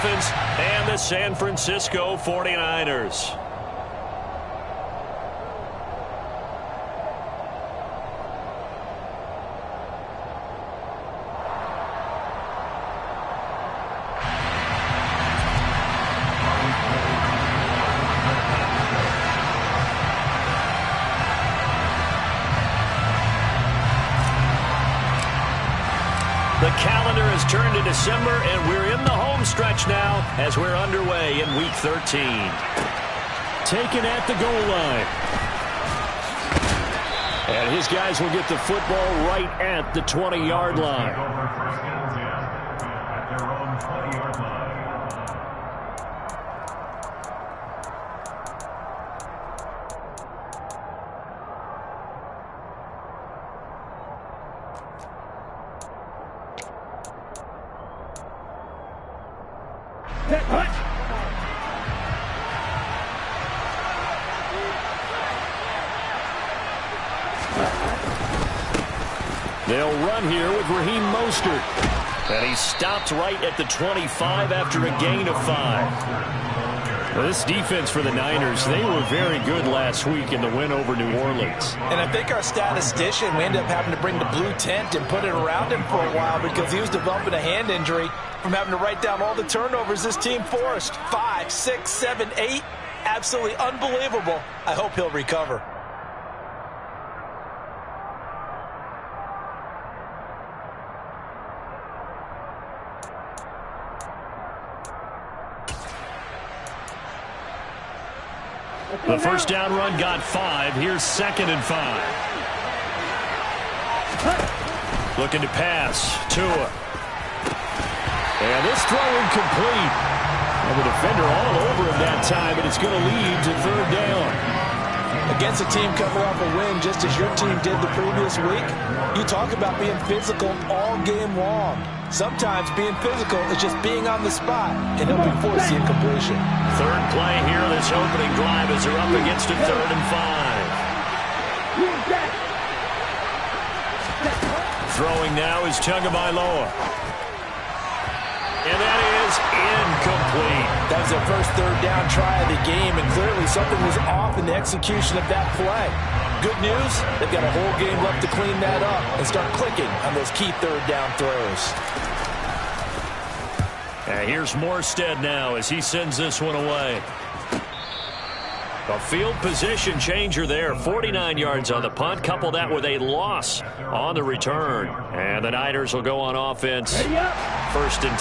Dolphins and the San Francisco 49ers. The calendar has turned to December, and we're in the home stretch now as we're underway in Week 13. Taken at the goal line. And his guys will get the football right at the 20-yard line. They'll run here with Raheem Mostert. And he stopped right at the 25 after a gain of 5. This defense for the Niners, they were very good last week in the win over New Orleans. And I think our statistician, we ended up having to bring the blue tent and put it around him for a while because he was developing a hand injury from having to write down all the turnovers this team forced. 5, 6, 7, 8. Absolutely unbelievable. I hope he'll recover. The first down run got 5. Here's 2nd and 5. Looking to pass. Tua. And this throw incomplete. And the defender all over him that time, and it's going to lead to 3rd down. Against a team coming off a win just as your team did the previous week, you talk about being physical all game long. Sometimes being physical is just being on the spot and helping force the incompletion. Third play here, this opening drive as they're up against a 3rd and 5. Throwing now is Tagovailoa. And that is incomplete. That was their first 3rd down try of the game, and clearly something was off in the execution of that play. Good news, they've got a whole game left to clean that up and start clicking on those key 3rd down throws. And here's Morstead now as he sends this one away. A field position changer there. 49 yards on the punt. Couple that with a loss on the return. And the Niners will go on offense. 1st and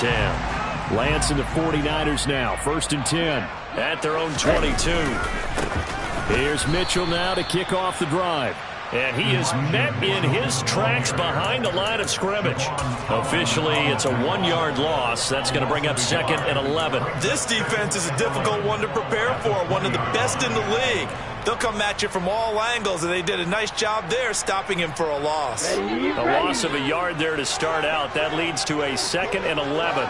10. Lance and the 49ers now. 1st and 10. At their own 22. Here's Mitchell now to kick off the drive. And he is met in his tracks behind the line of scrimmage. Officially, it's a 1-yard loss. That's going to bring up 2nd and 11. This defense is a difficult one to prepare for, one of the best in the league. They'll come at you from all angles, and they did a nice job there stopping him for a loss. A loss of a yard there to start out. That leads to a 2nd and 11.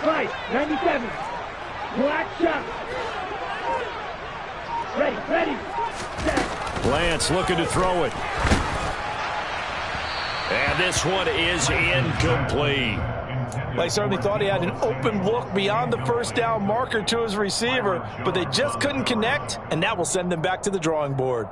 Right, 97. Black shot. Ready. Lance looking to throw it. And this one is incomplete. They certainly thought he had an open look beyond the 1st down marker to his receiver, but they just couldn't connect, and that will send them back to the drawing board.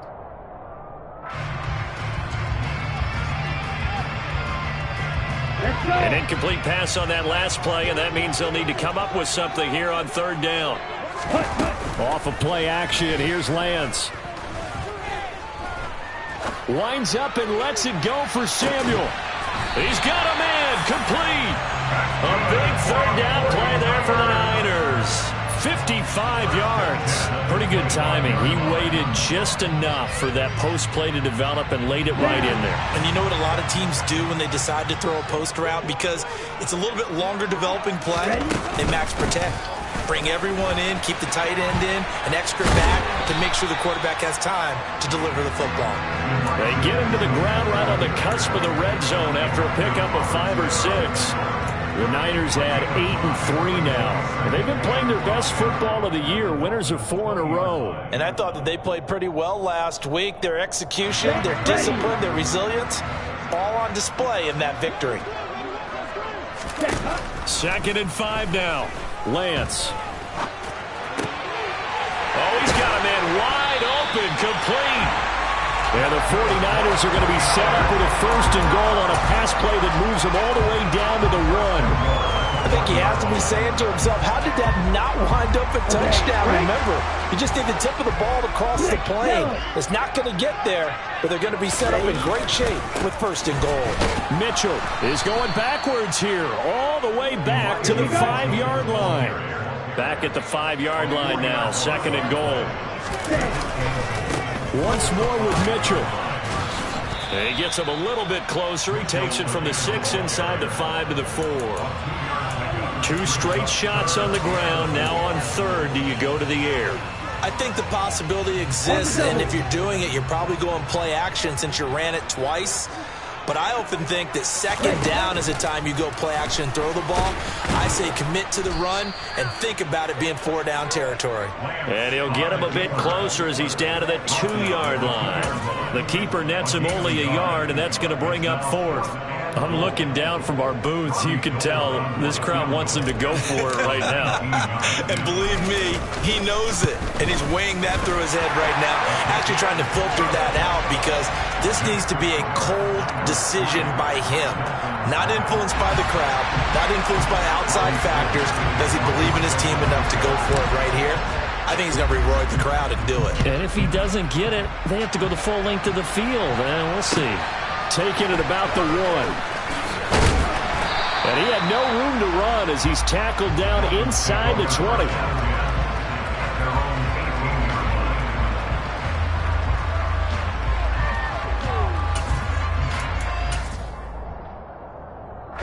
An incomplete pass on that last play, and that means they'll need to come up with something here on 3rd down. Off of play action, here's Lance. Winds up and lets it go for Samuel. He's got a man, complete. A big 3rd down play there for the Niners. 55 yards. Pretty good timing. He waited just enough for that post play to develop and laid it right in there. And you know what a lot of teams do when they decide to throw a post route? Because it's a little bit longer developing play, they max protect. Bring everyone in, keep the tight end in, an extra back to make sure the quarterback has time to deliver the football. They get him to the ground right on the cusp of the red zone after a pickup of 5 or 6. The Niners had 8-3 now. And they've been playing their best football of the year, winners of 4 in a row. And I thought that they played pretty well last week. Their execution, their discipline, their resilience, all on display in that victory. 2nd and 5 now. Lance. Oh, he's got a man wide open, complete. And the 49ers are going to be set up with a 1st and goal on a pass play that moves them all the way down to the 1. I think he has to be saying to himself, how did that not wind up a touchdown? Remember, you just need the tip of the ball to cross the plane. It's not going to get there, but they're going to be set up in great shape with 1st and goal. Mitchell is going backwards here, all the way back to the 5-yard line. Back at the 5-yard line now, 2nd and goal. Once more with Mitchell. And he gets him a little bit closer. He takes it from the 6 inside the 5 to the 4. 2 straight shots on the ground. Now on 3rd, do you go to the air? I think the possibility exists, and if you're doing it, you're probably going play action since you ran it twice. But I often think that 2nd down is the time you go play action and throw the ball. I say commit to the run and think about it being 4-down territory. And he'll get him a bit closer as he's down to the 2-yard line. The keeper nets him only a yard, and that's going to bring up 4th. I'm looking down from our booth. You can tell this crowd wants him to go for it right now. And believe me, he knows it. And he's weighing that through his head right now. Actually trying to filter that out because this needs to be a cold decision by him. Not influenced by the crowd. Not influenced by outside factors. Does he believe in his team enough to go for it right here? I think he's going to roar the crowd and do it. And if he doesn't get it, they have to go the full length of the field. And we'll see. Taking it about the 1. And he had no room to run as he's tackled down inside the 20.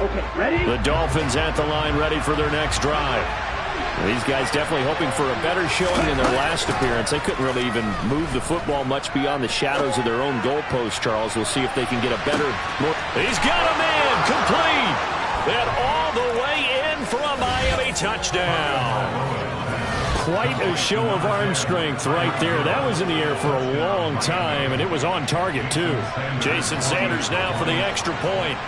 Okay, ready? The Dolphins at the line, ready for their next drive. These guys definitely hoping for a better showing in their last appearance. They couldn't really even move the football much beyond the shadows of their own goalpost, Charles. We'll see if they can get a better... He's got a man complete. And all the way in for a Miami touchdown. Quite a show of arm strength right there. That was in the air for a long time, and it was on target, too. Jason Sanders now for the extra point.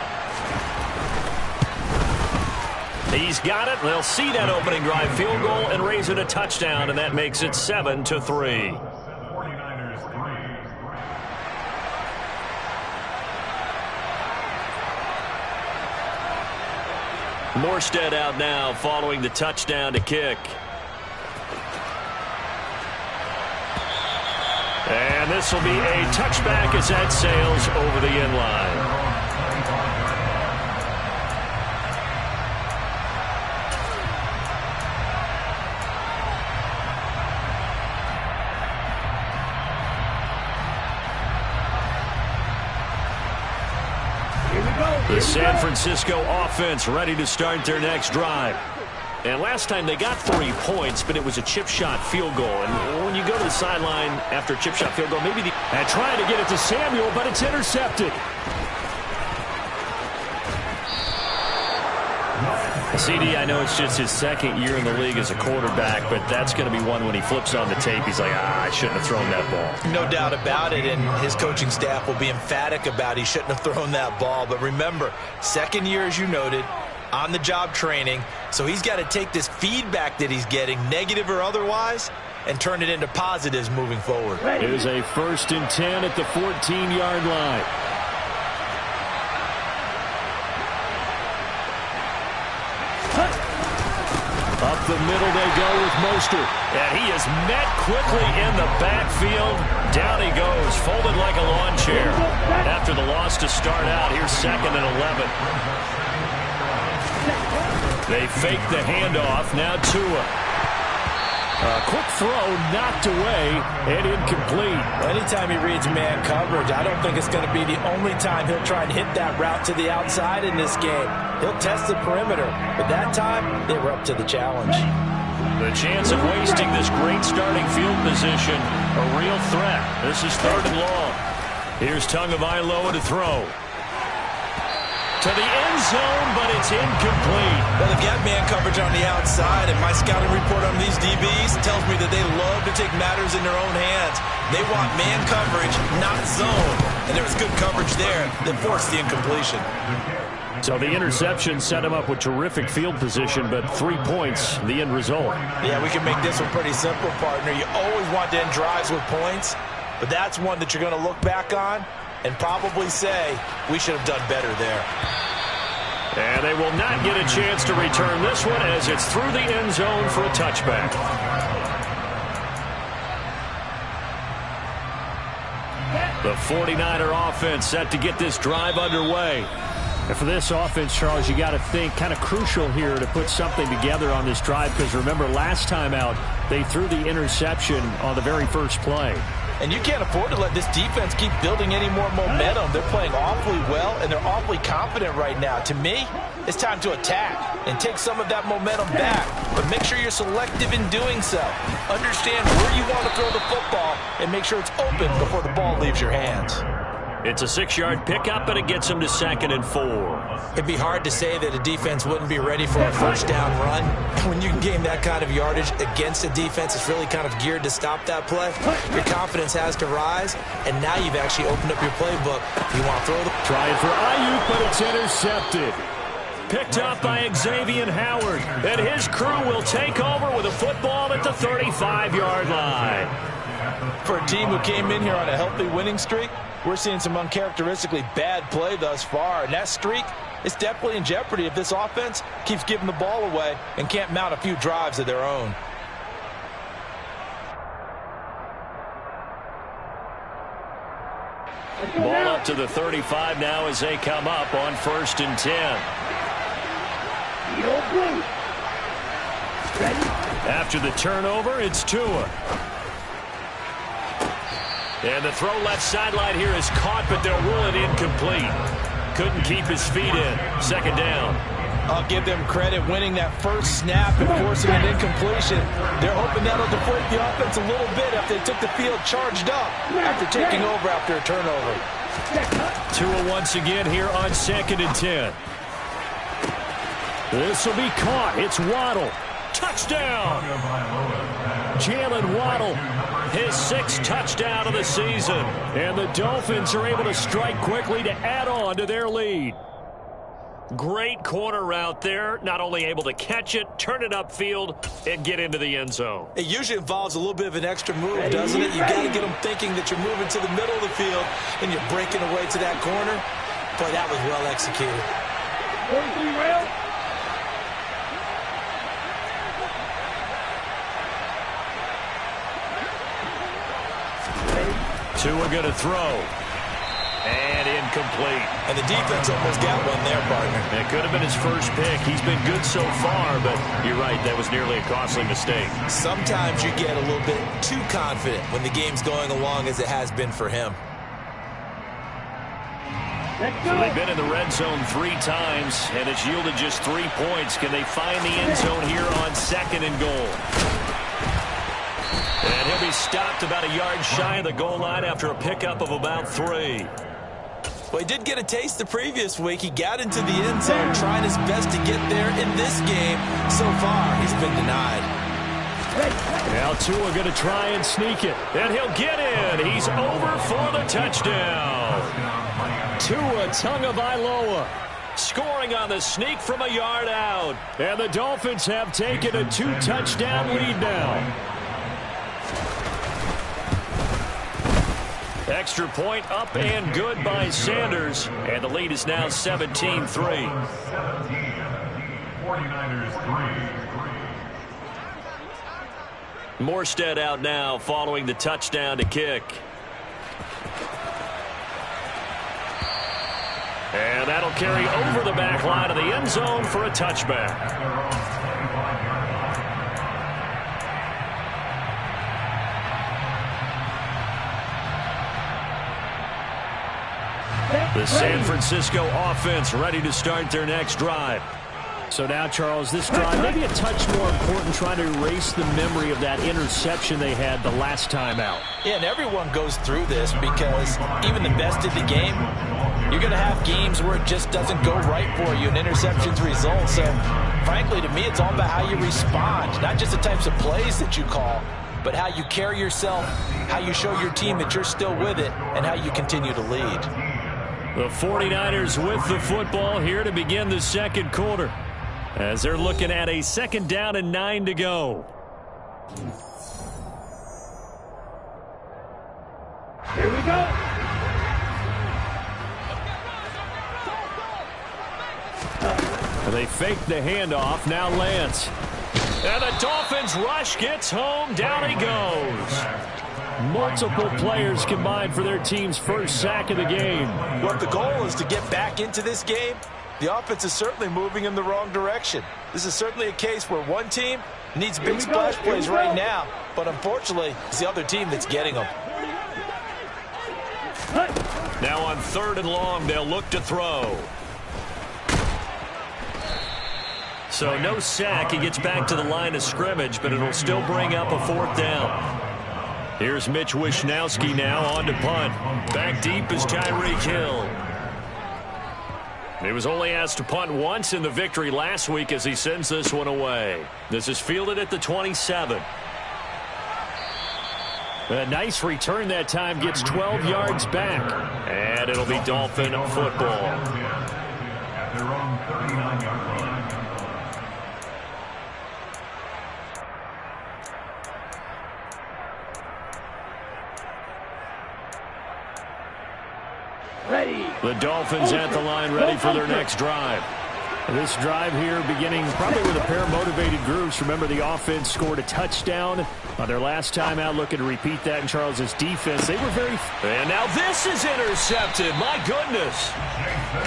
He's got it. They'll see that opening drive field goal and raise it a touchdown, and that makes it 7-3. Morstead out now following the touchdown to kick. And this will be a touchback as that sails over the end line. The San Francisco offense ready to start their next drive. And last time they got 3 points, but it was a chip shot field goal. And when you go to the sideline after a chip shot field goal, maybe and trying to get it to Samuel, but it's intercepted. CD, I know it's just his 2nd year in the league as a quarterback, but that's going to be one when he flips on the tape. He's like, I shouldn't have thrown that ball. No doubt about it, and his coaching staff will be emphatic about he shouldn't have thrown that ball. But remember, 2nd year, as you noted, on-the-job training, so he's got to take this feedback that he's getting, negative or otherwise, and turn it into positives moving forward. It is a 1st and 10 at the 14-yard line. Up the middle they go with Mostert. And he is met quickly in the backfield. Down he goes, folded like a lawn chair. After the loss to start out, here's 2nd and 11. They fake the handoff. Now Tua. A quick throw knocked away and incomplete. Anytime he reads man coverage, I don't think it's going to be the only time he'll try and hit that route to the outside in this game. He'll test the perimeter, but that time they were up to the challenge. The chance of wasting this great starting field position, a real threat. This is 3rd and long. Here's Tagovailoa to throw. To the end zone, but it's incomplete. Well, they've got man coverage on the outside, and my scouting report on these DBs tells me that they love to take matters in their own hands. They want man coverage, not zone. And there was good coverage there that forced the incompletion. So the interception set him up with terrific field position, but 3 points, the end result. Yeah, we can make this one pretty simple, partner. You always want to end drives with points, but that's one that you're going to look back on and probably say, we should have done better there. And they will not get a chance to return this one as it's through the end zone for a touchback. The 49er offense set to get this drive underway. And for this offense, Charles, you got to think kind of crucial here to put something together on this drive, because remember last time out they threw the interception on the very first play. And you can't afford to let this defense keep building any more momentum. They're playing awfully well, and they're awfully confident right now. To me, it's time to attack and take some of that momentum back. But make sure you're selective in doing so. Understand where you want to throw the football and make sure it's open before the ball leaves your hands. It's a 6-yard pickup, and it gets him to 2nd and 4. It'd be hard to say that a defense wouldn't be ready for a first down run. When you can gain that kind of yardage against a defense that's really kind of geared to stop that play, your confidence has to rise, and now you've actually opened up your playbook. You want to throw the... Trying for Ayuk, but it's intercepted. Picked up by Xavier Howard, and his crew will take over with a football at the 35-yard line. For a team who came in here on a healthy winning streak, we're seeing some uncharacteristically bad play thus far, and that streak is definitely in jeopardy if this offense keeps giving the ball away and can't mount a few drives of their own. Ball up to the 35 now as they come up on 1st and 10. After the turnover, it's Tua. And the throw left sideline here is caught, but they'll rule it incomplete. Couldn't keep his feet in. 2nd down. I'll give them credit winning that first snap and forcing an incompletion. They're hoping that'll deflate the offense a little bit after they took the field charged up after taking over after a turnover. Tua once again here on 2nd and 10. This will be caught. It's Waddle. Touchdown! Jalen Waddle, his 6th touchdown of the season. And the Dolphins are able to strike quickly to add on to their lead. Great corner route there. Not only able to catch it, turn it upfield, and get into the end zone. It usually involves a little bit of an extra move, doesn't it? You got to get them thinking that you're moving to the middle of the field and you're breaking away to that corner. Boy, that was well executed. 43 rail. Tua going to throw. And incomplete. And the defense almost got one there, partner. It could have been his first pick. He's been good so far, but you're right, that was nearly a costly mistake. Sometimes you get a little bit too confident when the game's going along as it has been for him. So they've been in the red zone 3 times, and it's yielded just 3 points. Can they find the end zone here on 2nd and goal? And he'll be stopped about a yard shy of the goal line after a pickup of about 3. Well, he did get a taste the previous week. He got into the end zone, trying his best to get there in this game. So far, he's been denied. Now Tua going to try and sneak it. And he'll get in. He's over for the touchdown. Tua Tagovailoa scoring on the sneak from a yard out. And the Dolphins have taken a 2-touchdown lead now. Extra point up and good by Sanders. And the lead is now 17-3. 49ers 3. Morstead out now following the touchdown to kick. And that'll carry over the back line of the end zone for a touchback. The San Francisco offense ready to start their next drive. So now, Charles, this drive maybe a touch more important, trying to erase the memory of that interception they had the last time out. Yeah, and everyone goes through this because even the best of the game, you're going to have games where it just doesn't go right for you and interceptions result. So, frankly, to me, it's all about how you respond, not just the types of plays that you call, but how you carry yourself, how you show your team that you're still with it, and how you continue to lead. The 49ers with the football here to begin the second quarter, as they're looking at a 2nd down and 9 to go. Here we go. They fake the handoff. Now Lance. And the Dolphins rush gets home. Down he goes. Multiple players combined for their team's first sack of the game. Well, if the goal is to get back into this game, the offense is certainly moving in the wrong direction. This is certainly a case where one team needs big splash plays right now, but unfortunately, it's the other team that's getting them. Now on 3rd and long, they'll look to throw. So no sack. He gets back to the line of scrimmage, but it'll still bring up a 4th down. Here's Mitch Wishnowski now on to punt. Back deep is Tyreek Hill. He was only asked to punt once in the victory last week as he sends this one away. This is fielded at the 27. A nice return that time, gets 12 yards back. And it'll be Dolphin football. At their own 39-yard line. Ready. The Dolphins at the line, ready for their next drive. This drive here beginning probably with a pair of motivated groups. Remember, the offense scored a touchdown on their last time out. Looking to repeat that in Charles's defense. They were very... And now this is intercepted. My goodness.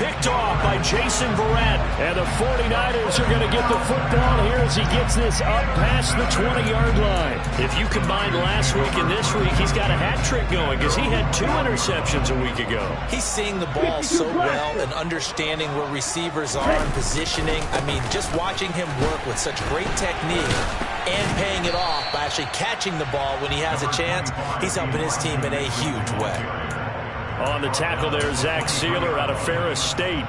Picked off by Jason Verrett. And the 49ers are going to get the football here as he gets this up past the 20-yard line. If you combine last week and this week, he's got a hat trick going because he had 2 interceptions a week ago. He's seeing the ball so well and understanding where receivers are and positioning. I mean, just watching him work with such great technique and paying it off by actually catching the ball when he has a chance, he's helping his team in a huge way. On the tackle there, Zach Sealer out of Ferris State.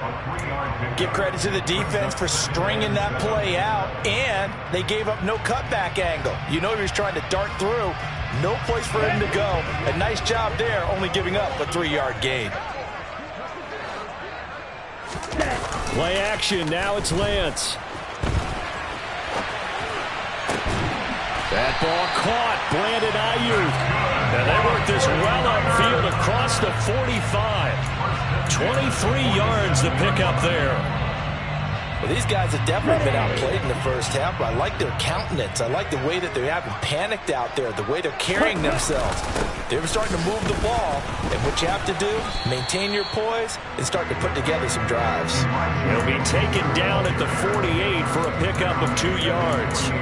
Give credit to the defense for stringing that play out, and they gave up no cutback angle. You know he was trying to dart through. No place for him to go. A nice job there, only giving up a 3-yard gain. Play action. Now it's Lance. That ball caught. Brandon Ayuk. And they work this well upfield across the 45. 23 yards to pick up there. Well, these guys have definitely been outplayed in the first half, but I like their countenance. I like the way that they haven't panicked out there, the way they're carrying themselves. They're starting to move the ball, and what you have to do, maintain your poise and start to put together some drives. He'll be taken down at the 48 for a pickup of 2 yards.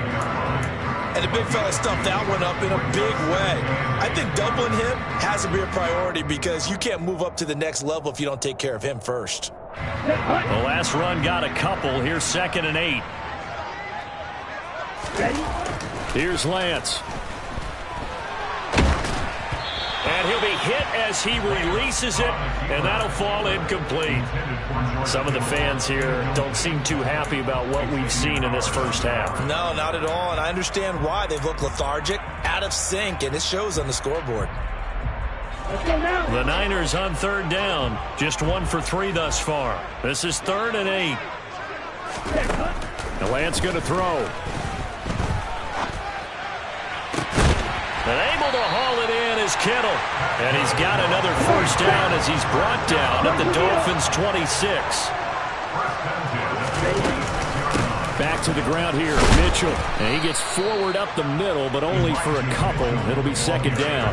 And the big fella stuffed that one up in a big way. I think doubling him has to be a priority because you can't move up to the next level if you don't take care of him first. The last run got a couple. Here's 2nd and 8. Ready. Here's Lance. And he'll be hit as he releases it, and that'll fall incomplete. Some of the fans here don't seem too happy about what we've seen in this first half. No, not at all, and I understand why. They've looked lethargic, out of sync, and it shows on the scoreboard. Let's go now. The Niners on 3rd down, just 1 for 3 thus far. This is 3rd and 8. And Lance going to throw. And able to haul it in is Kittle. And he's got another first down as he's brought down at the Dolphins' 26. Back to the ground here, Mitchell. And he gets forward up the middle, but only for a couple. It'll be 2nd down.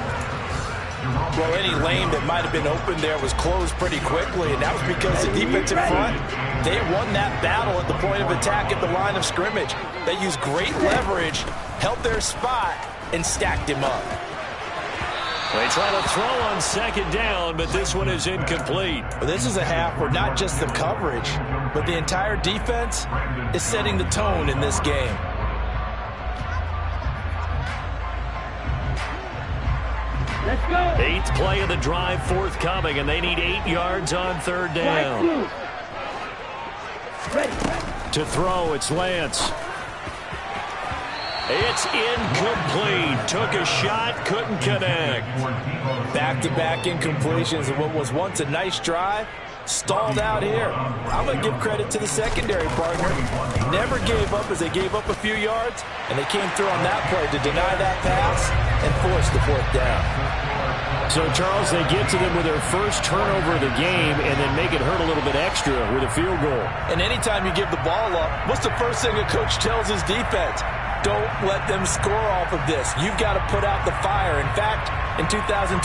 Well, any lane that might have been open there was closed pretty quickly, and that was because the defensive front, they won that battle at the point of attack at the line of scrimmage. They used great leverage, held their spot, and stacked him up. They try to throw on 2nd down, but this one is incomplete. Well, this is a half where not just the coverage, but the entire defense is setting the tone in this game. Let's go. 8th play of the drive forthcoming, and they need 8 yards on 3rd down. Ready. To throw, it's Lance. It's incomplete. Took a shot, couldn't connect. Back-to-back incompletions of what was once a nice drive Stalled out here. I'm going to give credit to the secondary partner. Never gave up as they gave up a few yards, and they came through on that play to deny that pass and force the fourth down. So, Charles, they get to them with their first turnover of the game and then make it hurt a little bit extra with a field goal. And anytime you give the ball up, what's the first thing a coach tells his defense? Don't let them score off of this. You've got to put out the fire. In fact, in 2021,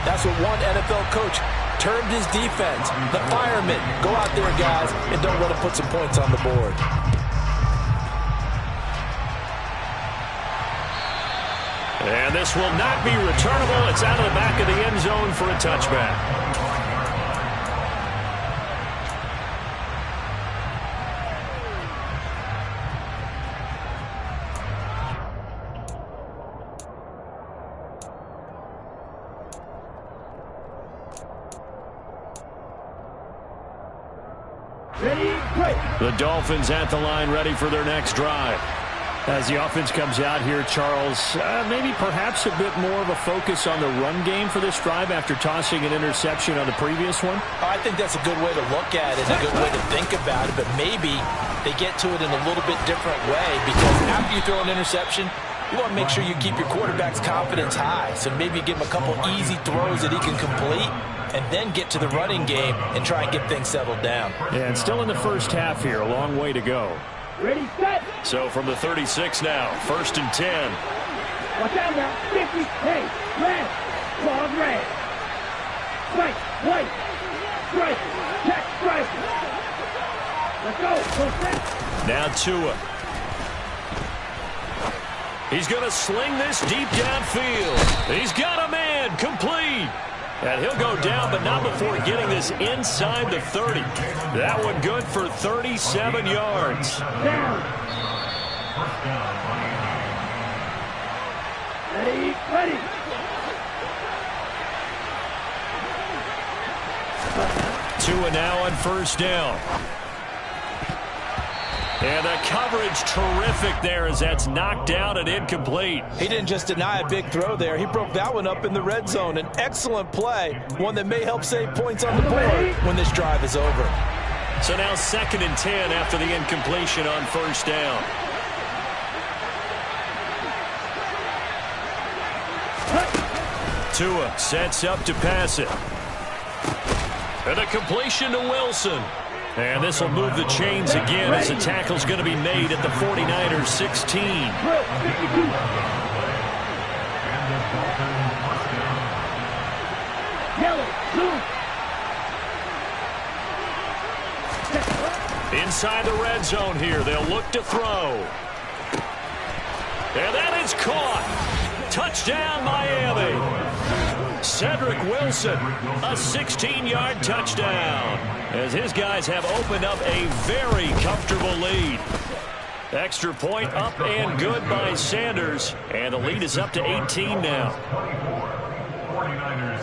that's what one NFL coach termed his defense. The firemen. Go out there, guys, and don't let them put some points on the board. And this will not be returnable. It's out of the back of the end zone for a touchback. The Dolphins at the line, ready for their next drive. As the offense comes out here, Charles, maybe perhaps a bit more of a focus on the run game for this drive after tossing an interception on the previous one? I think that's a good way to look at it, a good way to think about it, but maybe they get to it in a little bit different way, because after you throw an interception, you want to make sure you keep your quarterback's confidence high. So maybe give him a couple easy throws that he can complete, and then get to the running game and try and get things settled down. Yeah, and still in the first half here, a long way to go. Ready, set. So from the 36 now, 1st and 10. Watch out now. 50. Hey, red. Claws red. Strike, white. Strike. Check, strike. Let's go. Go set. Now Tua. He's going to sling this deep downfield. He's got a man. Complete. And he'll go down, but not before getting this inside the 30. That one good for 37 yards. Down. Ready, ready. Tua now on 1st down. And the coverage terrific there as that's knocked down and incomplete. He didn't just deny a big throw there. He broke that one up in the red zone. An excellent play, one that may help save points on the board when this drive is over. So now 2nd and 10 after the incompletion on 1st down. Tua sets up to pass it. And a completion to Wilson. And this will move the chains again as the tackle's going to be made at the 49ers 16. Inside the red zone here, they'll look to throw. And that is caught. Touchdown, Miami. Cedric Wilson, a 16-yard touchdown, as his guys have opened up a very comfortable lead. Extra point up and good by Sanders, and the lead is up to 18 now. 49ers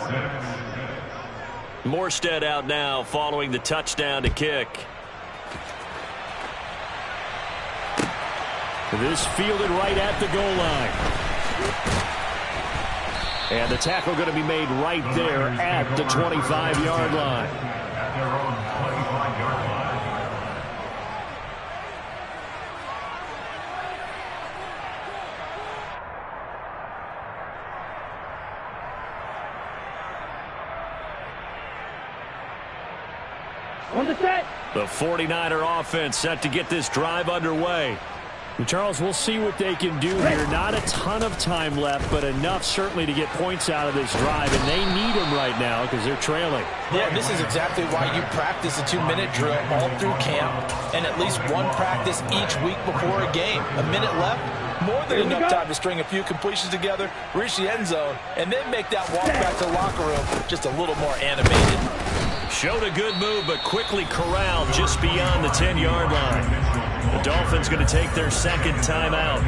6. Morstead out now following the touchdown to kick. This fielded right at the goal line. And the tackle going to be made right there at the 25-yard line. At their own 25-yard line. On the set. The 49er offense set to get this drive underway. And Charles, we'll see what they can do here. Not a ton of time left, but enough certainly to get points out of this drive. And they need them right now because they're trailing. Yeah, this is exactly why you practice a 2-minute drill all through camp and at least one practice each week before a game. A minute left, more than enough time to string a few completions together, reach the end zone, and then make that walk back to the locker room just a little more animated. Showed a good move, but quickly corralled just beyond the 10-yard line. The Dolphins going to take their 2nd timeout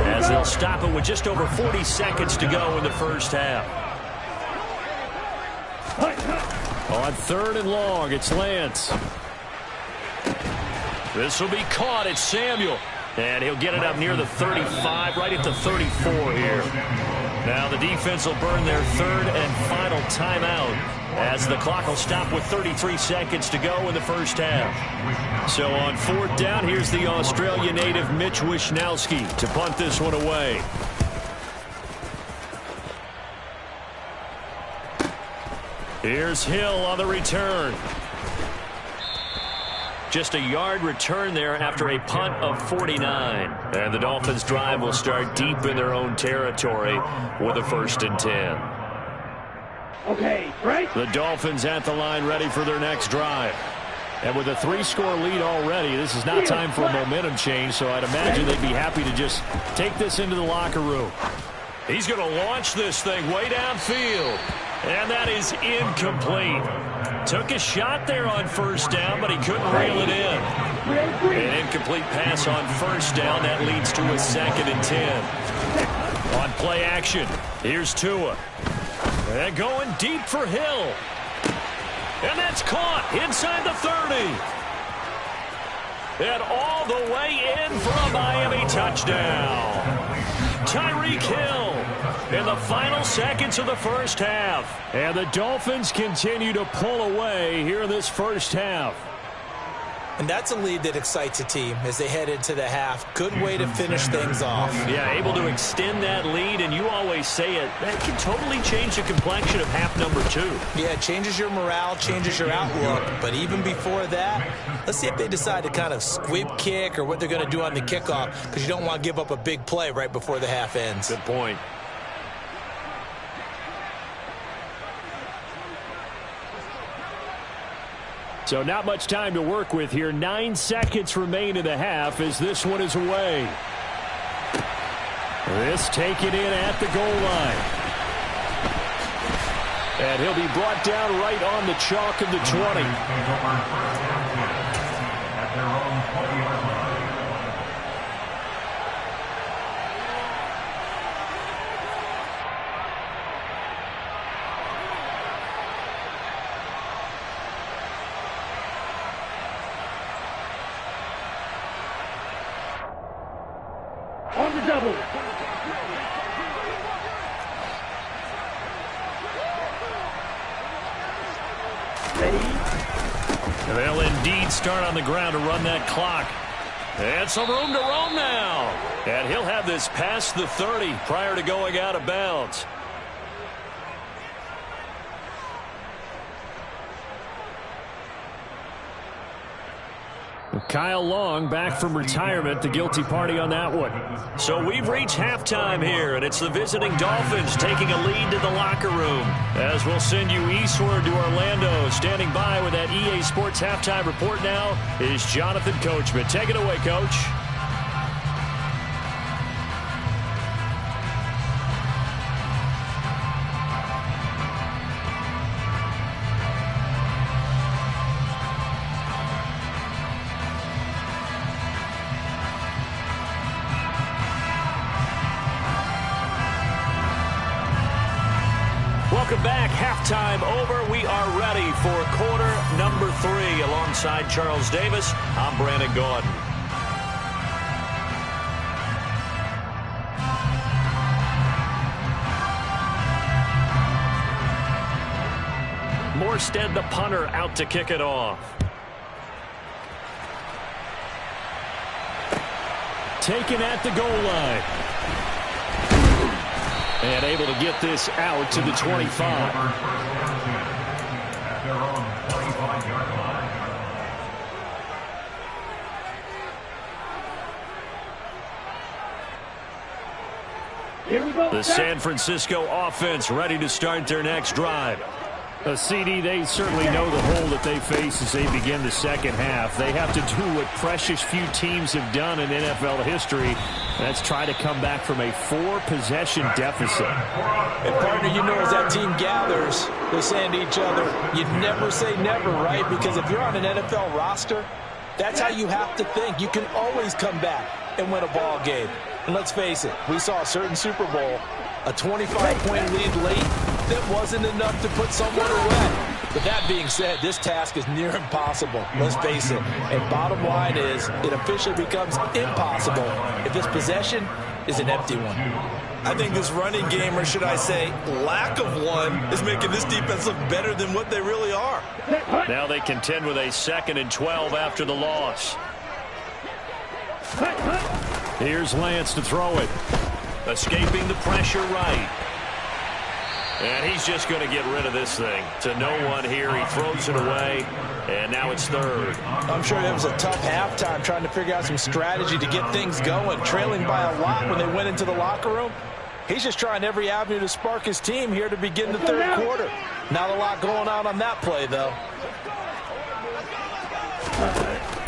as they'll stop it with just over 40 seconds to go in the first half. On 3rd and long, it's Lance. This will be caught. It's Samuel. And he'll get it up near the 35, right at the 34 here. Now the defense will burn their 3rd and final timeout as the clock will stop with 33 seconds to go in the first half. So on fourth down, here's the Australia native Mitch Wishnowski to punt this one away. Here's Hill on the return. Just a yard return there after a punt of 49. And the Dolphins' drive will start deep in their own territory with a 1st and 10. Okay, right? The Dolphins at the line ready for their next drive. And with a 3-score lead already, this is not time for a momentum change, so I'd imagine they'd be happy to just take this into the locker room. He's going to launch this thing way downfield. And that is incomplete. Took a shot there on 1st down, but he couldn't reel it in. An incomplete pass on 1st down. That leads to a 2nd and 10. On play action, here's Tua. And going deep for Hill. And that's caught inside the 30. And all the way in for a Miami touchdown. Tyreek Hill in the final seconds of the first half. And the Dolphins continue to pull away here in this first half. And that's a lead that excites a team as they head into the half. Good way to finish things off. Yeah, able to extend that lead, and you always say it, that can totally change the complexion of half number 2. Yeah, it changes your morale, changes your outlook. But even before that, let's see if they decide to kind of squib kick or what they're going to do on the kickoff, because you don't want to give up a big play right before the half ends. Good point. So not much time to work with here. 9 seconds remain in the half as this one is away. This taken in at the goal line. And he'll be brought down right on the chalk of the 20. At their own 20-yard line. On the double. Ready? They'll indeed start on the ground to run that clock. And some room to roam now. And he'll have this past the 30 prior to going out of bounds. Kyle Long back from retirement, the guilty party on that one. So we've reached halftime here, and it's the visiting Dolphins taking a lead to the locker room. As we'll send you eastward to Orlando. Standing by with that EA Sports halftime report now is Jonathan Coachman. Take it away, Coach. Welcome back. Halftime over. We are ready for quarter number 3. Alongside Charles Davis, I'm Brandon Gordon. Morstead, the punter, out to kick it off. Taken at the goal line. And able to get this out to the 25. At their own 25-yard line. Here we go. The San Francisco offense ready to start their next drive. A CD, they certainly know the hole that they face as they begin the second half. They have to do what precious few teams have done in NFL history. That's try to come back from a 4-possession deficit. And partner, you know, as that team gathers, they're saying to each other, you never say never, right? Because if you're on an NFL roster, that's how you have to think. You can always come back and win a ball game. And let's face it, we saw a certain Super Bowl, a 25-point lead late that wasn't enough to put someone away. But that being said, this task is near impossible. Let's face it. And bottom line is, it officially becomes impossible if this possession is an empty one. I think this running game, or should I say lack of one, is making this defense look better than what they really are. Now they contend with a 2nd and 12 after the loss. Here's Lance to throw it. Escaping the pressure right. And he's just going to get rid of this thing. To no one here. He throws it away. And now it's 3rd. I'm sure it was a tough halftime trying to figure out some strategy to get things going. Trailing by a lot when they went into the locker room. He's just trying every avenue to spark his team here to begin the 3rd quarter. Not a lot going on that play, though.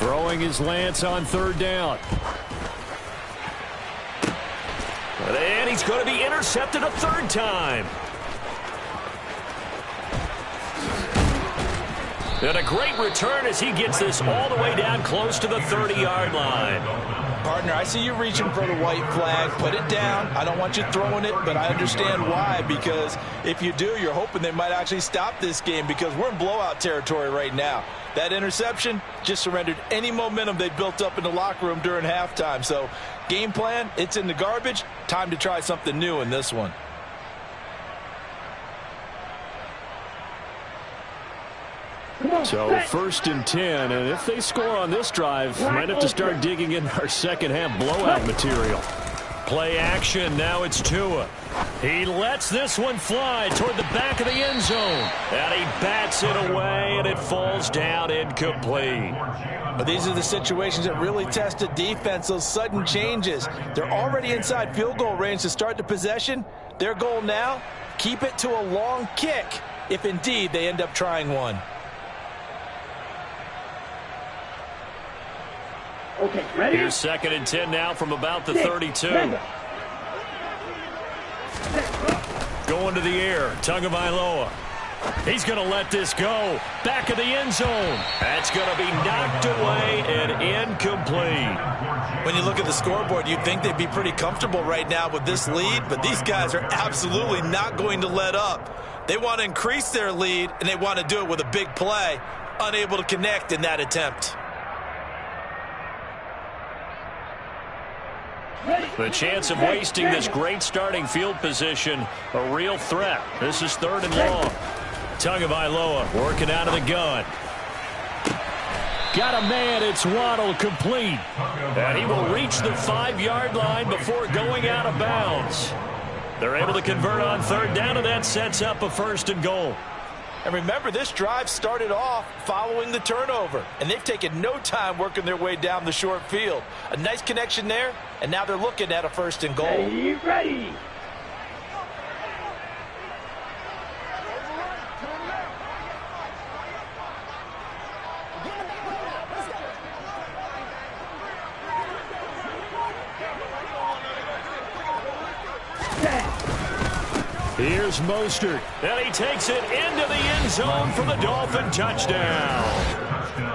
Throwing his Lance on 3rd down. And he's going to be intercepted a 3rd time. And a great return as he gets this all the way down close to the 30-yard line. Partner, I see you reaching for the white flag. Put it down. I don't want you throwing it, but I understand why. Because if you do, you're hoping they might actually stop this game because we're in blowout territory right now. That interception just surrendered any momentum they built up in the locker room during halftime. So, game plan, it's in the garbage. Time to try something new in this one. So 1st and 10, and if they score on this drive, might have to start digging in our second-half blowout material. Play action, now it's Tua. He lets this one fly toward the back of the end zone. And he bats it away, and it falls down incomplete. But these are the situations that really test a defense, those sudden changes. They're already inside field goal range to start the possession. Their goal now, keep it to a long kick, if indeed they end up trying one. Okay, ready? Here's 2nd and 10 now from about the 32. Going to the air, Tagovailoa. He's going to let this go. Back of the end zone. That's going to be knocked away and incomplete. When you look at the scoreboard, you'd think they'd be pretty comfortable right now with this lead, but these guys are absolutely not going to let up. They want to increase their lead, and they want to do it with a big play. Unable to connect in that attempt. The chance of wasting this great starting field position, a real threat. This is 3rd and long. Tagovailoa working out of the gun. Got a man, it's Waddle, complete. And he will reach the 5-yard line before going out of bounds. They're able to convert on 3rd down, and that sets up a 1st and goal. And remember, this drive started off following the turnover, and they've taken no time working their way down the short field. A nice connection there, and now they're looking at a 1st and goal. Ready, ready. Here's Mostert, and he takes it into the end zone for the Dolphin touchdown.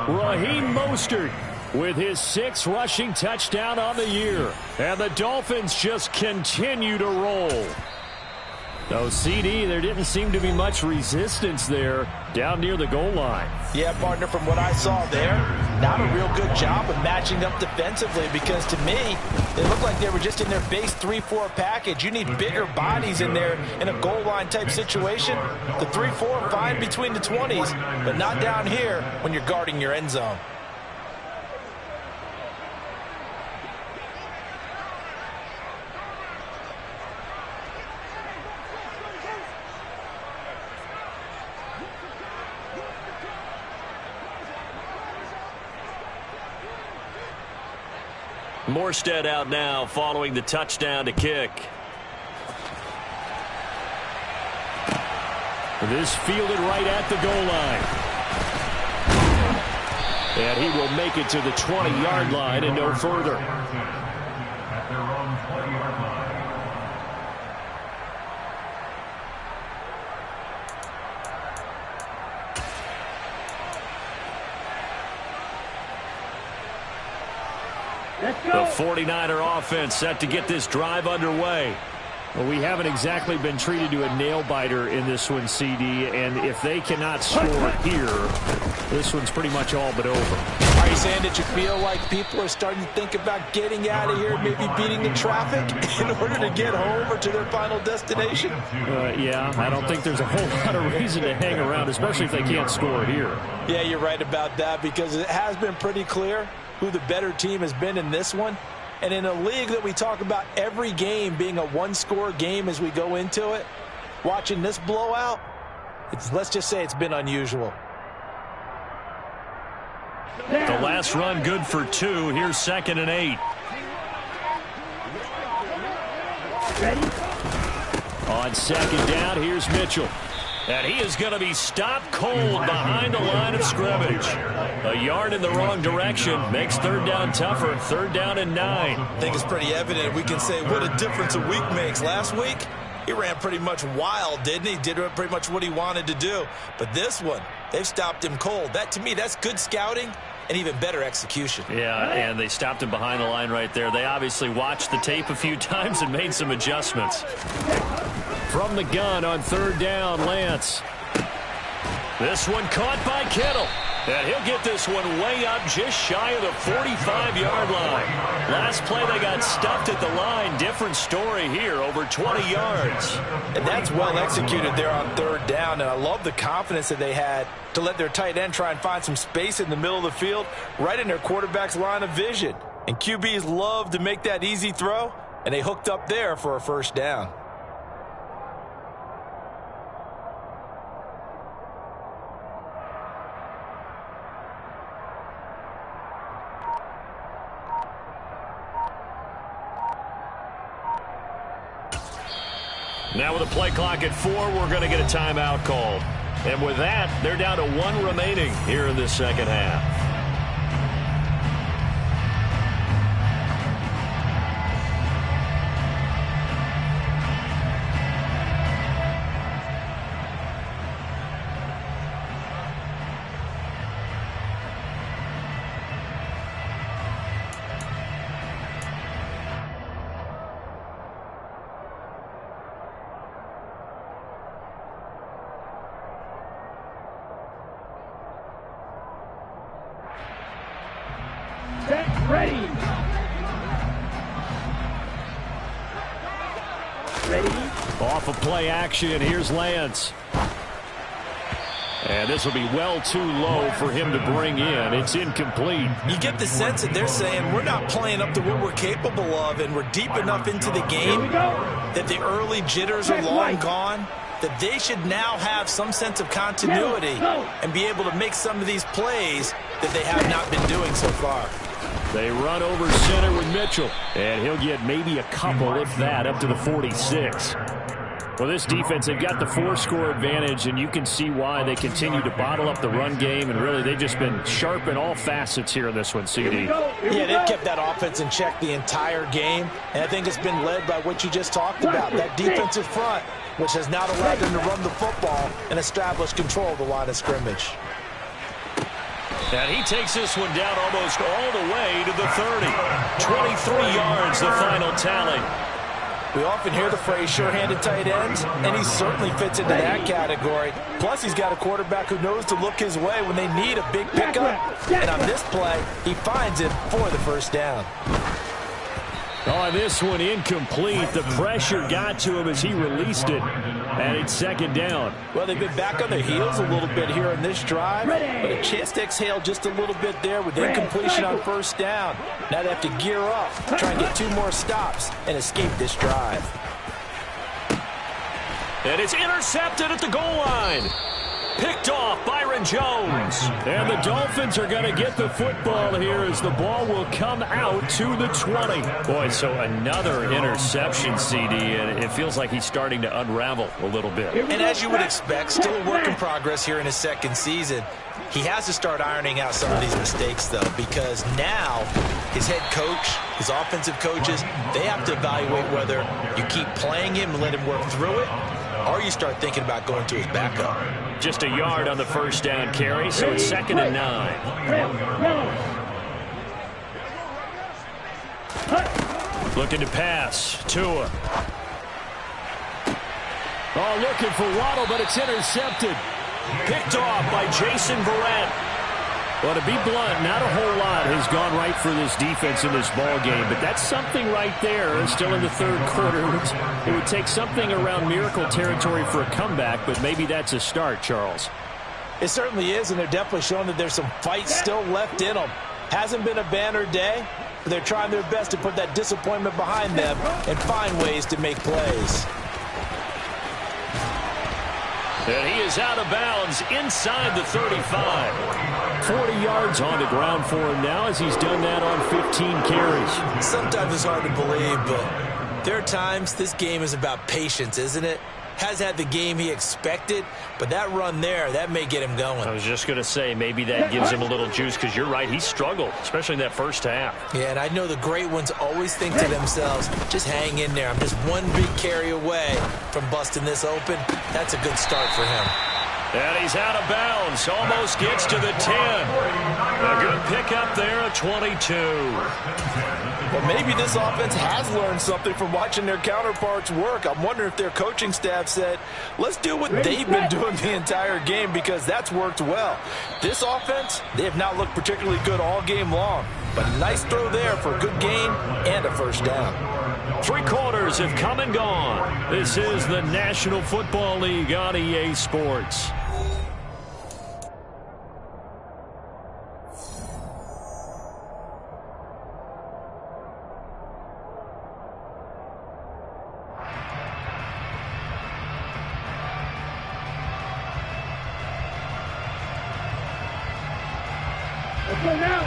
Raheem Mostert with his 6th rushing touchdown on the year. And the Dolphins just continue to roll. No, CD, there didn't seem to be much resistance there down near the goal line. Yeah, partner, from what I saw there, not a real good job of matching up defensively because to me, it looked like they were just in their base 3-4 package. You need bigger bodies in there in a goal line type situation. The 3-4 fine between the 20s, but not down here when you're guarding your end zone. Morstead out now following the touchdown to kick. This fielded right at the goal line. And he will make it to the 20-yard line and no further. At their own 20-yard line. The 49er offense set to get this drive underway. Well, we haven't exactly been treated to a nail-biter in this one, CD, and if they cannot score here, this one's pretty much all but over. All right, you saying that you feel like people are starting to think about getting out of here, maybe beating the traffic in order to get home or to their final destination? Yeah, I don't think there's a whole lot of reason to hang around, especially if they can't score here. Yeah, you're right about that, because it has been pretty clear who the better team has been in this one. And in a league that we talk about every game being a one-score game as we go into it, watching this blowout, let's just say it's been unusual. The last run good for 2. Here's 2nd and 8. Ready? On 2nd down, here's Mitchell. And he is going to be stopped cold behind the line of scrimmage. A yard in the wrong direction makes 3rd down tougher. 3rd down and 9. I think it's pretty evident. We can say what a difference a week makes. Last week, he ran pretty much wild, didn't he? Did pretty much what he wanted to do. But this one, they've stopped him cold. That, to me, that's good scouting and even better execution. Yeah, and they stopped him behind the line right there. They obviously watched the tape a few times and made some adjustments. From the gun on 3rd down, Lance. This one caught by Kittle. And he'll get this one way up just shy of the 45-yard line. Last play they got stuffed at the line. Different story here, over 20 yards. And that's well executed there on 3rd down. And I love the confidence that they had to let their tight end try and find some space in the middle of the field, right in their quarterback's line of vision. And QBs love to make that easy throw, and they hooked up there for a 1st down. Now with a play clock at 4, we're going to get a timeout called. And with that, they're down to 1 remaining here in this 2nd half. Set. Ready. Ready. Off of play action, here's Lance. And this will be well too low for him to bring in. It's incomplete. You get the sense that they're saying we're not playing up to what we're capable of, and we're deep enough into the game that the early jitters are long gone, that they should now have some sense of continuity and be able to make some of these plays that they have not been doing so far. They run over center with Mitchell, and he'll get maybe a couple, if that, up to the 46. Well, this defense, they've got the 4-score advantage, and you can see why they continue to bottle up the run game, and really they've just been sharp in all facets here in this one, CD. Yeah, they've kept that offense in check the entire game, and I think it's been led by what you just talked about, that defensive front, which has not allowed them to run the football and establish control of the line of scrimmage. And he takes this one down almost all the way to the 30. 23 yards, the final tally. We often hear the phrase sure-handed tight ends, and he certainly fits into that category. Plus, he's got a quarterback who knows to look his way when they need a big pickup. And on this play, he finds it for the 1st down. Oh, this one incomplete. The pressure got to him as he released it, and it's 2nd down. Well, they've been back on their heels a little bit here in this drive, but a chance to exhale just a little bit there with incompletion on 1st down. Now they have to gear up, try and get 2 more stops, and escape this drive. And it's intercepted at the goal line. Picked off Byron Jones. And the Dolphins are going to get the football here as the ball will come out to the 20. Boy, so another interception, CD, and it feels like he's starting to unravel a little bit. And as you would expect, still a work in progress here in his 2nd season. He has to start ironing out some of these mistakes, though, because now his head coach, his offensive coaches, they have to evaluate whether you keep playing him and let him work through it, or you start thinking about going to his backup. Just a yard on the 1st down carry, so it's 2nd and 9. Looking to pass. Tua. Oh, looking for Waddle, but it's intercepted. Picked off by Jason Verrett. Well, to be blunt, not a whole lot has gone right for this defense in this ball game, but that's something right there. Still in the third quarter. It would take something around miracle territory for a comeback, but maybe that's a start, Charles. It certainly is, and they're definitely showing that there's some fight still left in them. Hasn't been a banner day, but they're trying their best to put that disappointment behind them and find ways to make plays. And he is out of bounds inside the 35. 40 yards on the ground for him now as he's done that on 15 carries. Sometimes it's hard to believe, but there are times this game is about patience, isn't it? Has had the game he expected, but that run there, that may get him going. I was just going to say, maybe that gives him a little juice, because you're right, he struggled, especially in that first half. Yeah, and I know the great ones always think to themselves, just hang in there. I'm just one big carry away from busting this open. That's a good start for him. And he's out of bounds, almost gets to the 10. A good pickup there at 22. Well, maybe this offense has learned something from watching their counterparts work. I'm wondering if their coaching staff said, let's do what they've been doing the entire game, because that's worked well. This offense, they have not looked particularly good all game long. But a nice throw there for a good gain and a first down. 3 quarters have come and gone. This is the National Football League on EA Sports.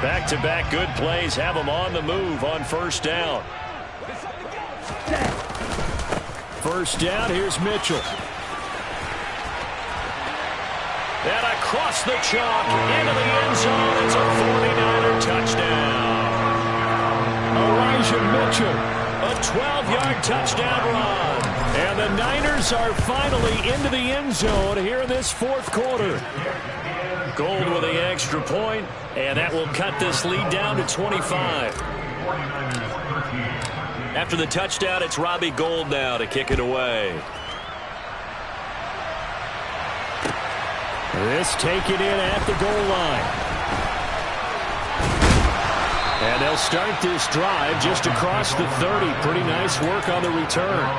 Back-to-back good plays have them on the move on first down. First down, here's Mitchell. And across the chalk into the end zone. It's a 49er touchdown. Elijah Mitchell. A 12-yard touchdown run. And the Niners are finally into the end zone here in this fourth quarter. Gold with the extra point, and that will cut this lead down to 25. After the touchdown, it's Robbie Gould now to kick it away. This taken in at the goal line. And they'll start this drive just across the 30. Pretty nice work on the return.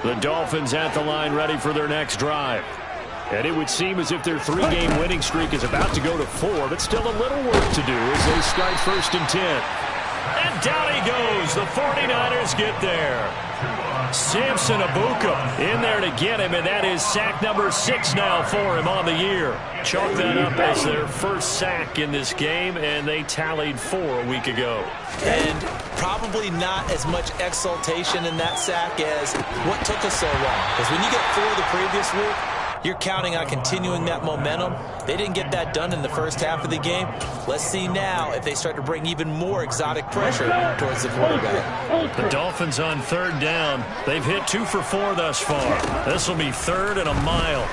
The Dolphins at the line ready for their next drive. And it would seem as if their 3-game winning streak is about to go to 4, but still a little work to do as they start 1st and 10. And down he goes. The 49ers get there. Samson Abuka in there to get him, and that is sack number 6 now for him on the year. Chalk that up as their first sack in this game, and they tallied 4 a week ago. And probably not as much exultation in that sack as what took us so long. Because when you get 4 the previous week, you're counting on continuing that momentum. They didn't get that done in the first half of the game. Let's see now if they start to bring even more exotic pressure towards the quarterback. The Dolphins on 3rd down. They've hit 2 for 4 thus far. This will be 3rd and a mile.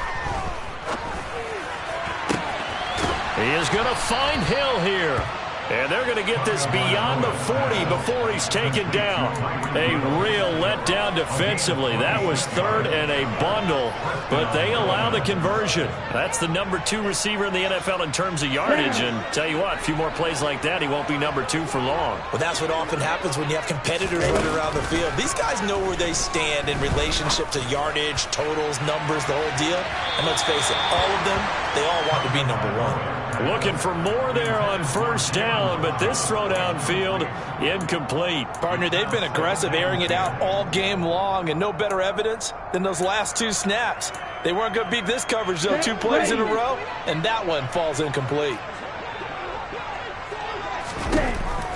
He is going to find Hill here. And they're going to get this beyond the 40 before he's taken down. A real letdown defensively. That was 3rd and a bundle, but they allow the conversion. That's the number 2 receiver in the NFL in terms of yardage. And tell you what, a few more plays like that, he won't be number 2 for long. Well, that's what often happens when you have competitors running around the field. These guys know where they stand in relationship to yardage, totals, numbers, the whole deal. And let's face it, all of them, they all want to be number 1. Looking for more there on first down, but this throw downfield incomplete. Partner, they've been aggressive, airing it out all game long, and no better evidence than those last 2 snaps. They weren't going to beat this coverage, though, 2 plays in a row, and that one falls incomplete.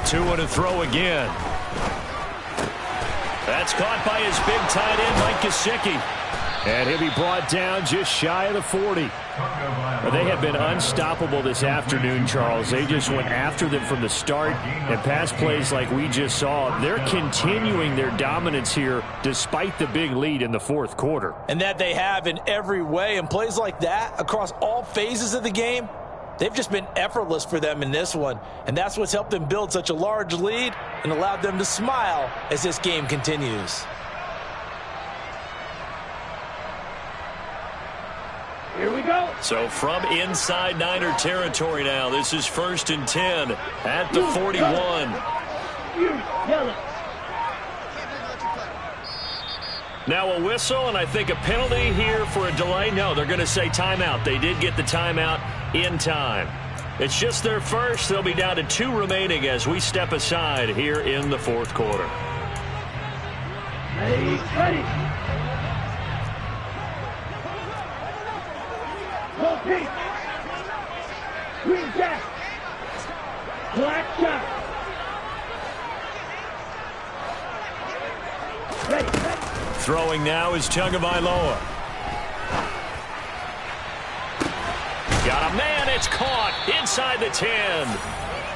2 and a throw again. That's caught by his big tight end, Mike Gesicki. And he'll be brought down just shy of the 40. They have been unstoppable this afternoon, Charles. They just went after them from the start, and pass plays like we just saw. They're continuing their dominance here despite the big lead in the 4th quarter. And that they have in every way. And plays like that across all phases of the game, they've just been effortless for them in this one. And that's what's helped them build such a large lead and allowed them to smile as this game continues. So from inside Niner territory now, this is 1st and 10 at the 41. Now a whistle, and I think a penalty here for a delay. No, they're going to say timeout. They did get the timeout in time. It's just their first. They'll be down to 2 remaining as we step aside here in the 4th quarter. Ready. Go pink. Green jack. Black shot. Ready. Throwing now is Tagovailoa. Got a man. It's caught inside the 10.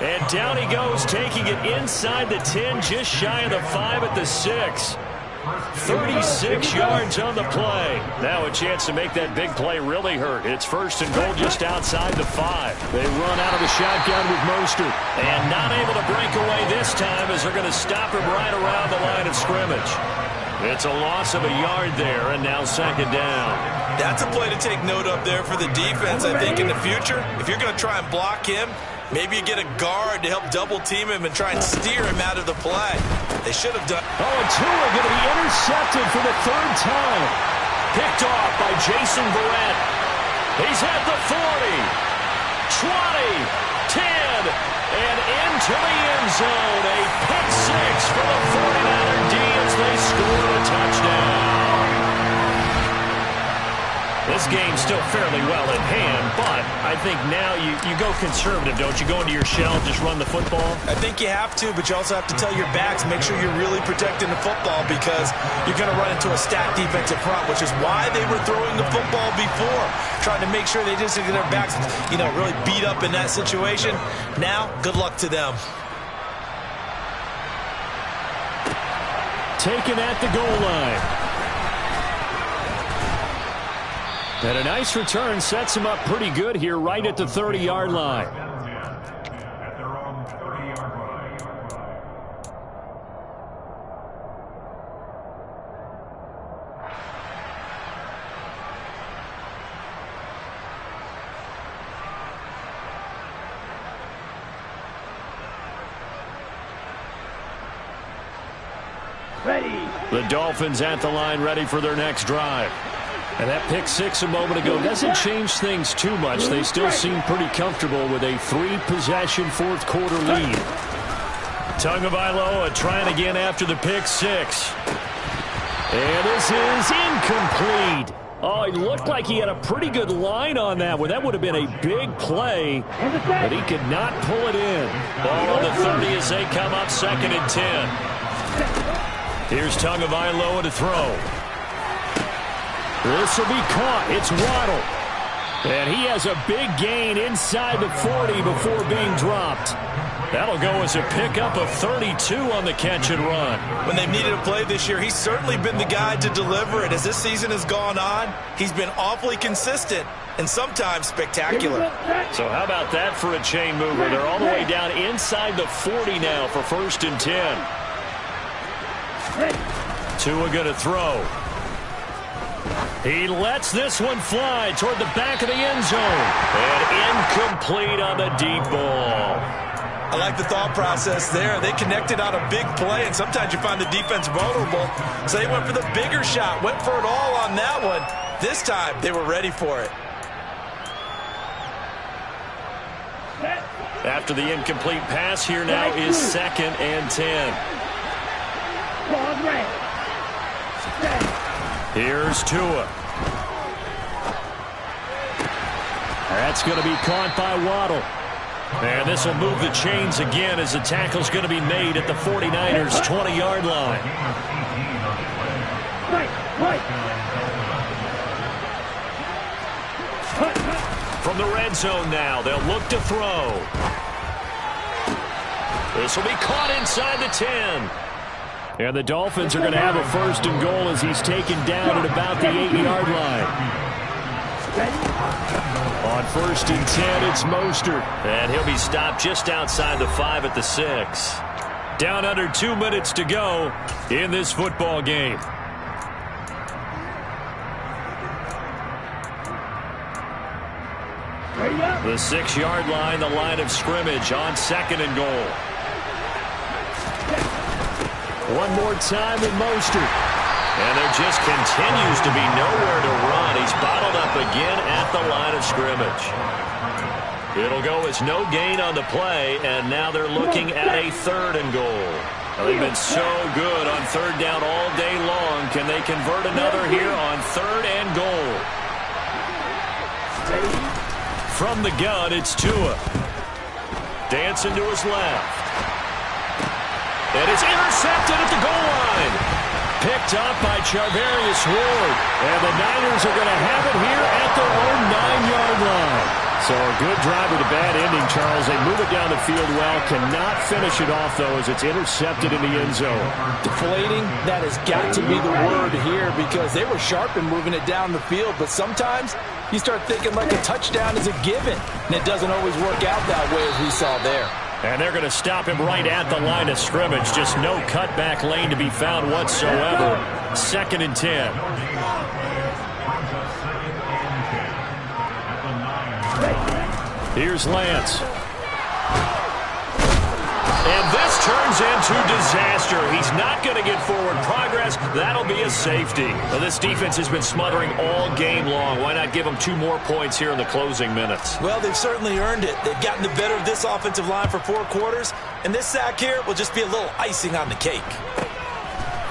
And down he goes, taking it inside the 10, just shy of the 5 at the 6. 36 yards on the play. Now a chance to make that big play really hurt. It's 1st and goal just outside the 5. They run out of the shotgun with Mostert. And not able to break away this time as they're going to stop him right around the line of scrimmage. It's a loss of a yard there, and now 2nd down. That's a play to take note of there for the defense, I think, in the future. If you're going to try and block him, maybe you get a guard to help double-team him and try and steer him out of the play. They should have done. Oh, and Tua going to be intercepted for the 3rd time. Picked off by Jason Verrett. He's at the 40, 20, 10, and into the end zone. A pick 6 for the 49er D as they score a touchdown. This game's still fairly well in hand, but I think now you go conservative, don't you? Go into your shell, just run the football? I think you have to, but you also have to tell your backs, make sure you're really protecting the football because you're going to run into a stacked defensive front, which is why they were throwing the football before, trying to make sure they just get their backs, really beat up in that situation. Now, good luck to them. Taken at the goal line. And a nice return sets him up pretty good here right at the 30-yard line. At their own 30-yard line. Ready. The Dolphins at the line ready for their next drive. And that pick 6 a moment ago doesn't change things too much. They still seem pretty comfortable with a 3-possession 4th quarter lead. Tagovailoa trying again after the pick 6. And this is incomplete. Oh, it looked like he had a pretty good line on that one. That would have been a big play, but he could not pull it in. Ball on the 30 as they come up 2nd and 10. Here's Tagovailoa to throw. This will be caught. It's Waddle. And he has a big gain inside the 40 before being dropped. That'll go as a pickup of 32 on the catch and run. When they've needed a play this year, he's certainly been the guy to deliver it. As this season has gone on, he's been awfully consistent and sometimes spectacular. So how about that for a chain mover? They're all the way down inside the 40 now for 1st and 10. Tua going to throw. He lets this one fly toward the back of the end zone. And incomplete on the deep ball. I like the thought process there. They connected on a big play, and sometimes you find the defense vulnerable. So they went for the bigger shot, went for it all on that one. This time, they were ready for it. After the incomplete pass, here now is 2nd and 10. Here's Tua. That's going to be caught by Waddle. And this will move the chains again as the tackle's going to be made at the 49ers' 20-yard line. From the red zone now, they'll look to throw. This will be caught inside the 10. And the Dolphins are going to have a 1st and goal as he's taken down at about the 8-yard line. On 1st and 10, it's Mostert. And he'll be stopped just outside the 5 at the 6. Down under 2 minutes to go in this football game. The 6-yard line, the line of scrimmage on 2nd and goal. One more time in Mostert. And there just continues to be nowhere to run. He's bottled up again at the line of scrimmage. It'll go as no gain on the play, and now they're looking at a 3rd and goal. They've been so good on 3rd down all day long. Can they convert another here on 3rd and goal? From the gun, it's Tua. Dancing to his left. And it's intercepted at the goal line. Picked up by Charvarius Ward. And the Niners are going to have it here at their own 9-yard line. So a good drive with a bad ending, Charles. They move it down the field well. Cannot finish it off, though, as it's intercepted in the end zone. Deflating, that has got to be the word here, because they were sharp in moving it down the field. But sometimes you start thinking like a touchdown is a given, and it doesn't always work out that way as we saw there. And they're going to stop him right at the line of scrimmage. Just no cutback lane to be found whatsoever. 2nd and 10. Here's Lance. And this turns into disaster. He's not going to get forward progress. That'll be a safety. Well, this defense has been smothering all game long. Why not give them 2 more points here in the closing minutes? Well, they've certainly earned it. They've gotten the better of this offensive line for 4 quarters, and this sack here will just be a little icing on the cake.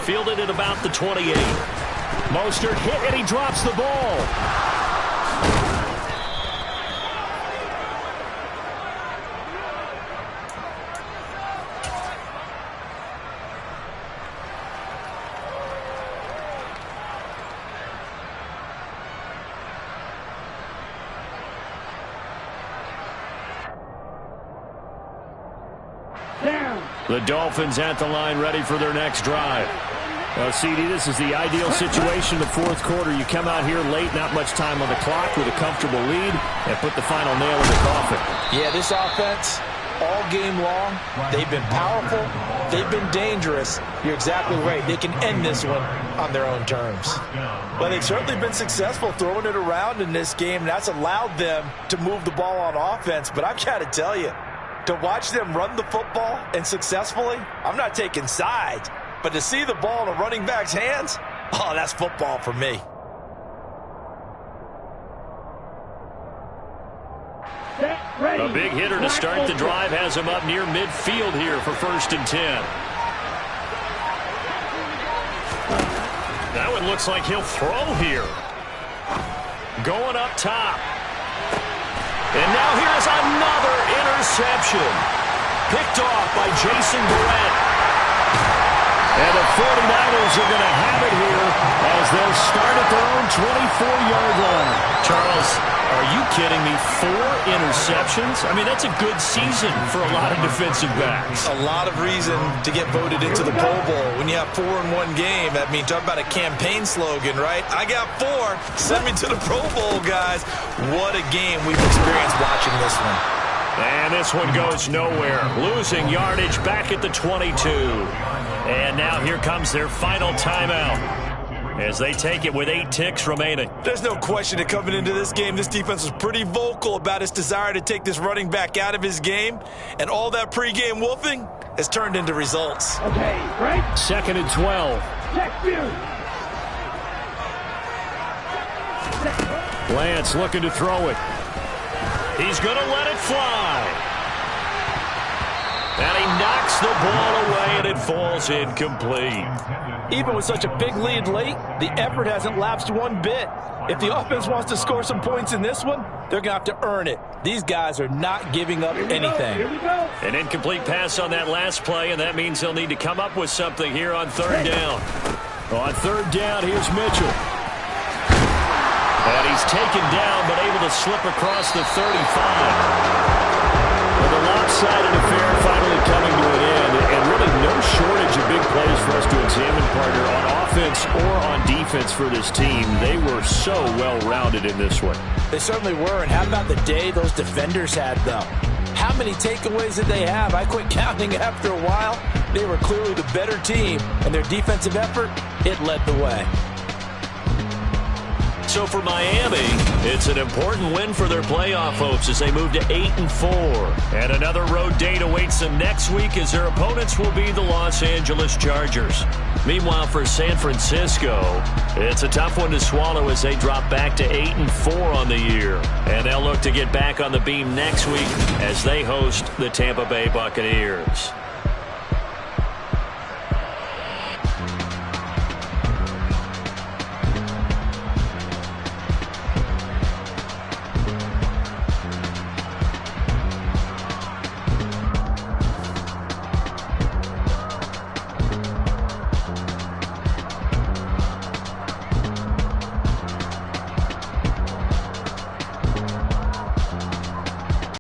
Fielded at about the 28. Mostert hit, and he drops the ball. The Dolphins at the line, ready for their next drive. Well, CD, this is the ideal situation in the 4th quarter. You come out here late, not much time on the clock, with a comfortable lead, and put the final nail in the coffin. Yeah, this offense, all game long, they've been powerful, they've been dangerous. You're exactly right. They can end this one on their own terms. Well, they've certainly been successful throwing it around in this game, and that's allowed them to move the ball on offense. But I've got to tell you, to watch them run the football and successfully, I'm not taking sides, but to see the ball in a running back's hands, oh, that's football for me. A big hitter to start the drive has him up near midfield here for 1st and 10. That one looks like he'll throw here. Going up top. And now here's another interception. Picked off by Jason Barrett. And the 49ers are going to have it here as they'll start at their own 24-yard line. Charles, are you kidding me? 4 interceptions? I mean, that's a good season for a lot of defensive backs. A lot of reason to get voted into the Pro Bowl. When you have 4 in one game, that means talk about a campaign slogan, right? I got 4. Send me to the Pro Bowl, guys. What a game we've experienced watching this one. And this one goes nowhere. Losing yardage back at the 22. And now here comes their final timeout as they take it with 8 ticks remaining. There's no question that coming into this game, this defense was pretty vocal about its desire to take this running back out of his game. And all that pregame wolfing has turned into results. Okay, right? 2nd and 12. Lance looking to throw it. He's going to let it fly. And he knocks the ball away, and it falls incomplete. Even with such a big lead late, the effort hasn't lapsed one bit. If the offense wants to score some points in this one, they're going to have to earn it. These guys are not giving up anything. An incomplete pass on that last play, and that means they'll need to come up with something here on 3rd down. On 3rd down, here's Mitchell. And he's taken down, but able to slip across the 35. Well, the lopsided affair finally coming to an end, and really no shortage of big plays for us to examine, partner, on offense or on defense for this team. They were so well-rounded in this one. They certainly were, and how about the day those defenders had, though? How many takeaways did they have? I quit counting after a while. They were clearly the better team, and their defensive effort, it led the way. So for Miami, it's an important win for their playoff hopes as they move to 8-4. And another road date awaits them next week as their opponents will be the Los Angeles Chargers. Meanwhile, for San Francisco, it's a tough one to swallow as they drop back to 8-4 on the year. And they'll look to get back on the beam next week as they host the Tampa Bay Buccaneers.